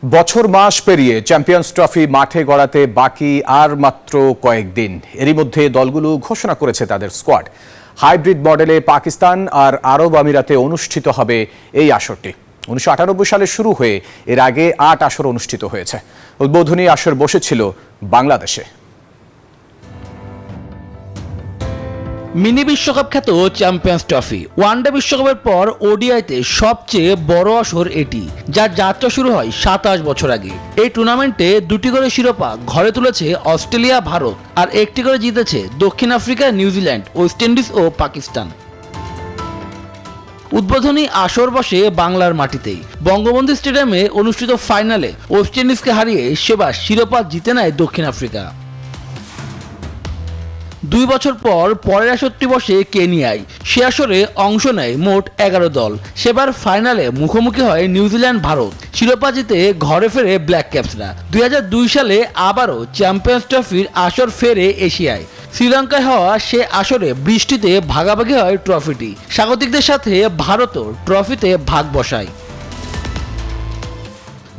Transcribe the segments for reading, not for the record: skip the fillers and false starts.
বছর মাস পেরিয়ে champions trophy মাঠে গড়াতে বাকি আর মাত্র কয়েকদিন। এরই মধ্যে দলগুলো ঘোষণা করেছে তাদের স্কোয়াড। হাইব্রিড মডেলে পাকিস্তান আর আরব আমিরাতে অনুষ্ঠিত হবে এই আসরটি। 1998 সালে শুরু হয়ে এর আগে 8 আসর অনুষ্ঠিত হয়েছে। উদ্বোধনী আসর বসেছিল বাংলাদেশে। মিনি বিশ্বকাপ খ্যাত চ্যাম্পিয়ন্স ট্রফি ওয়ানডে বিশ্বকাপের পর ওডিআইতে সবচেয়ে বড় আসর এটি, যার যাত্রা শুরু হয় 27 বছর আগে। এই টুর্নামেন্টে 2টি করে শিরোপা ঘরে তুলেছে অস্ট্রেলিয়া, ভারত, আর 1টি করে জিতেছে দক্ষিণ আফ্রিকা, নিউজিল্যান্ড, ওয়েস্ট ইন্ডিজ ও পাকিস্তান। উদ্বোধনী আসর বসে বাংলার মাটিতেই। বঙ্গবন্ধু স্টেডিয়ামে অনুষ্ঠিত ফাইনালে ওয়েস্ট ইন্ডিজকে হারিয়ে সেবার শিরোপা জিতে নেয় দক্ষিণ আফ্রিকা। 2 বছর পর পরের আসরটি বসে কেনিয়ায়। সে আসরে অংশ নেয় মোট 11 দল। সেবার ফাইনালে মুখোমুখি হয় নিউজিল্যান্ড, ভারত। শিরোপা জিতে ঘরে ফেরে ব্ল্যাক ক্যাপসরা। 2002 সালে আবারও চ্যাম্পিয়ন্স ট্রফির আসর ফেরে এশিয়ায়। শ্রীলঙ্কায় হওয়া সে আসরে বৃষ্টিতে ভাগাভাগি হয় ট্রফিটি। স্বাগতিকদের সাথে ভারতও ট্রফিতে ভাগ বসায়।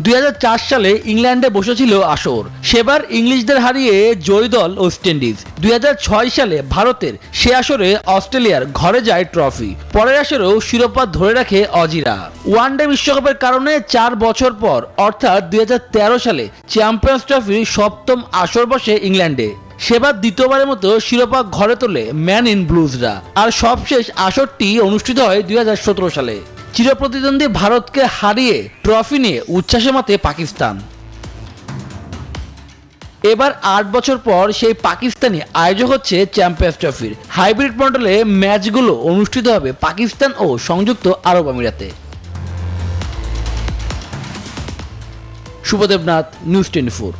2004 সালে ইংল্যান্ডে বসেছিল আসর। সেবার ইংলিশদের হারিয়ে জয়ী দল ওয়েস্ট ইন্ডিজ। 2006 সালে ভারতের সে আসরে অস্ট্রেলিয়ার ঘরে যায় ট্রফি। পরের আসরেও শিরোপা ধরে রাখে অজিরা। ওয়ানডে বিশ্বকাপের কারণে 4 বছর পর অর্থাৎ 2013 সালে চ্যাম্পিয়ন্স ট্রফির 7ম আসর বসে ইংল্যান্ডে। সেবার দ্বিতীয়বারের মতো শিরোপা ঘরে তোলে ম্যান ইন ব্লুজরা। আর সবশেষ আসরটি অনুষ্ঠিত হয় 2017 সালে। চিরপ্রতিদ্বন্দ্বী ভারতকে হারিয়ে ট্রফি নিয়ে উচ্ছ্বাসে মাতে পাকিস্তান। এবার 8 বছর পর সেই পাকিস্তানি আয়োজক হচ্ছে চ্যাম্পিয়ন্স ট্রফির। হাইব্রিড মডেলে ম্যাচগুলো অনুষ্ঠিত হবে পাকিস্তান ও সংযুক্ত আরব আমিরাতে। শুভদেবনাথ, নিউজ 24।